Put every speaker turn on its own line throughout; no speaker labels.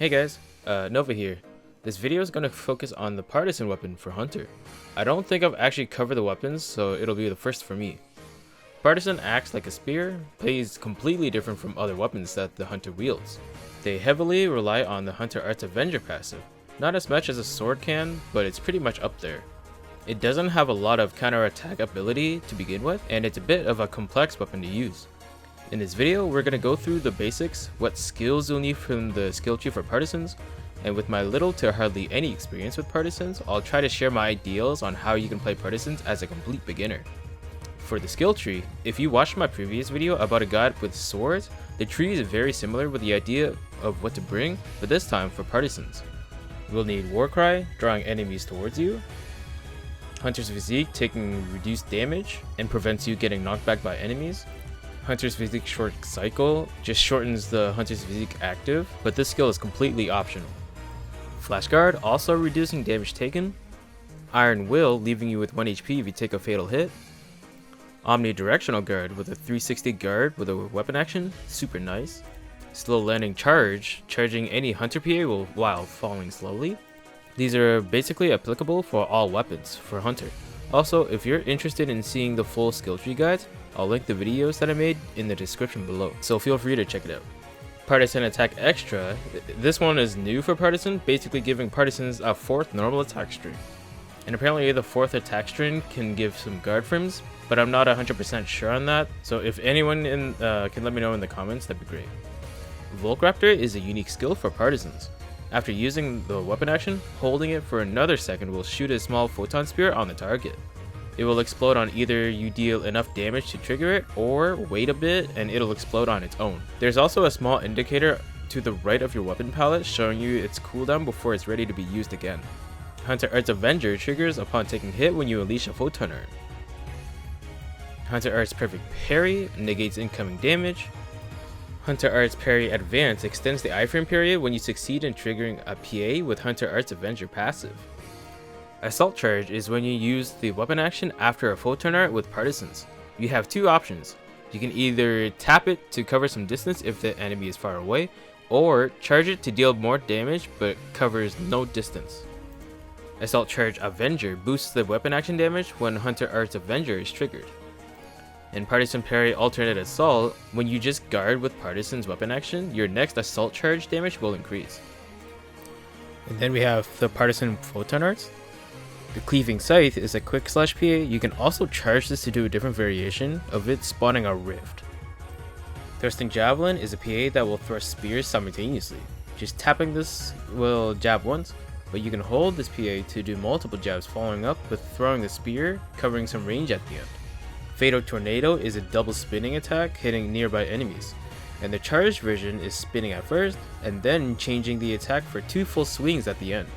Hey guys, Nova here. This video is going to focus on the partisan weapon for Hunter. I don't think I've actually covered the weapons, so it'll be the first for me. Partisan acts like a spear, plays completely different from other weapons that the Hunter wields. They heavily rely on the Hunter Arts Avenger passive. Not as much as a sword can, but it's pretty much up there. It doesn't have a lot of counter-attack ability to begin with, and it's a bit of a complex weapon to use. In this video, we're going to go through the basics, what skills you'll need from the skill tree for partisans, and with my little to hardly any experience with partisans, I'll try to share my ideas on how you can play partisans as a complete beginner. For the skill tree, if you watched my previous video about a guide with swords, the tree is very similar with the idea of what to bring, but this time for partisans. We'll need Warcry, drawing enemies towards you, Hunter's Physique taking reduced damage and prevents you getting knocked back by enemies, Hunter's Physique Short Cycle just shortens the Hunter's Physique active, but this skill is completely optional. Flash Guard also reducing damage taken, Iron Will leaving you with 1 HP if you take a fatal hit, Omnidirectional Guard with a 360 guard with a weapon action, super nice, Slow Landing Charge, charging any Hunter PA while falling slowly. These are basically applicable for all weapons for Hunter. Also, if you're interested in seeing the full skill tree guides, I'll link the videos that I made in the description below, so feel free to check it out. Partisan Attack Extra, this one is new for Partisan, basically giving Partisans a 4th normal attack string. And apparently the 4th attack string can give some guard frames, but I'm not 100% sure on that, so if anyone can let me know in the comments, that'd be great. Volcraptor is a unique skill for Partisans. After using the weapon action, holding it for another second will shoot a small photon spear on the target. It will explode on either you deal enough damage to trigger it, or wait a bit and it'll explode on its own. There's also a small indicator to the right of your weapon palette showing you its cooldown before it's ready to be used again. Hunter Arts Avenger triggers upon taking hit when you unleash a photon art. Hunter Arts Perfect Parry negates incoming damage. Hunter Arts Parry Advance extends the iframe period when you succeed in triggering a PA with Hunter Arts Avenger passive. Assault Charge is when you use the weapon action after a photon art with partisans. You have two options. You can either tap it to cover some distance if the enemy is far away, or charge it to deal more damage but covers no distance. Assault Charge Avenger boosts the weapon action damage when Hunter Arts Avenger is triggered. In Partisan Parry Alternate Assault, when you just guard with Partisan's weapon action, your next assault charge damage will increase. And then we have the Partisan Photon Arts. The Cleaving Scythe is a quick slash PA. You can also charge this to do a different variation of it spawning a rift. Thrusting Javelin is a PA that will thrust spears simultaneously. Just tapping this will jab once, but you can hold this PA to do multiple jabs following up with throwing the spear, covering some range at the end. Fatal Tornado is a double spinning attack hitting nearby enemies, and the charged version is spinning at first and then changing the attack for 2 full swings at the end.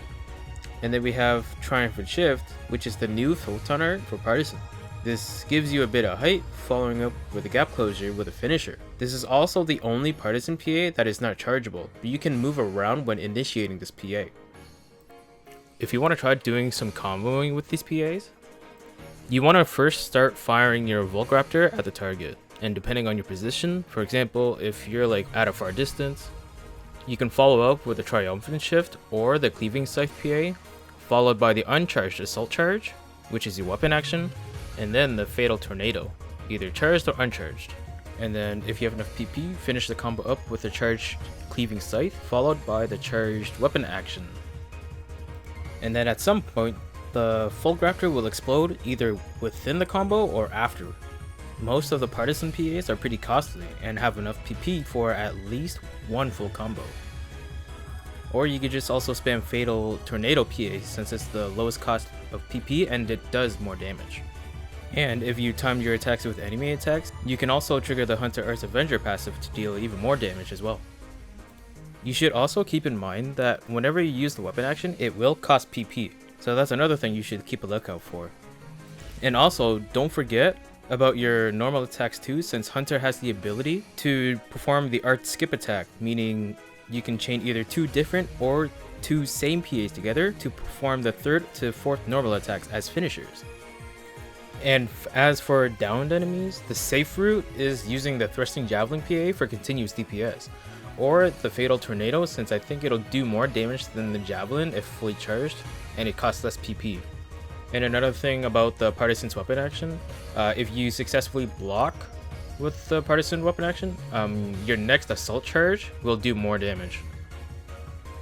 And then we have Triumphant Shift, which is the new photon art for Partisan. This gives you a bit of height, following up with a gap closure with a finisher. This is also the only Partisan PA that is not chargeable, but you can move around when initiating this PA. If you want to try doing some comboing with these PAs, you want to first start firing your Volcraptor at the target, and depending on your position, for example, if you're like at a far distance, you can follow up with a Triumphant Shift or the Cleaving Scythe PA, followed by the Uncharged Assault Charge, which is your weapon action, and then the Fatal Tornado, either charged or uncharged. And then if you have enough PP, finish the combo up with the charged Cleaving Scythe, followed by the charged weapon action. And then at some point, the Volcraptor will explode either within the combo or after. Most of the Partisan PAs are pretty costly and have enough PP for at least one full combo. Or you could just also spam Fatal Tornado PA since it's the lowest cost of PP and it does more damage. And if you time your attacks with enemy attacks, you can also trigger the Hunter Arts Avenger passive to deal even more damage as well. You should also keep in mind that whenever you use the weapon action, it will cost PP, so that's another thing you should keep a lookout for. And also, don't forget about your normal attacks too, since Hunter has the ability to perform the art skip attack, meaning you can chain either 2 different or 2 same PAs together to perform the 3rd to 4th normal attacks as finishers. And as for downed enemies, the safe route is using the Thrusting Javelin PA for continuous DPS, or the Fatal Tornado, since I think it'll do more damage than the Javelin if fully charged, and it costs less PP. And another thing about the Partisan's weapon action, if you successfully block with the Partisan weapon action, your next assault charge will do more damage.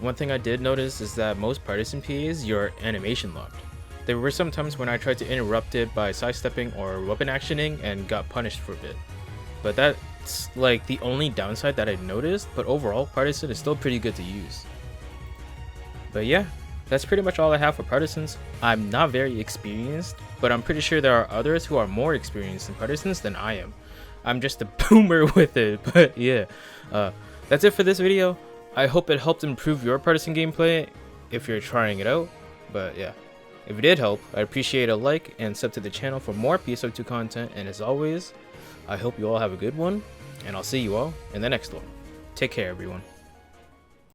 One thing I did notice is that most Partisan PAs, you're animation locked. There were some times when I tried to interrupt it by sidestepping or weapon actioning and got punished for a bit. But that's like the only downside that I noticed, but overall Partisan is still pretty good to use. But yeah, that's pretty much all I have for Partisans. I'm not very experienced, but I'm pretty sure there are others who are more experienced in Partisans than I am. I'm just a boomer with it, but yeah. That's it for this video. I hope it helped improve your Partisan gameplay if you're trying it out, but yeah. If it did help, I'd appreciate a like and sub to the channel for more PSO2 content, and as always, I hope you all have a good one, and I'll see you all in the next one. Take care, everyone.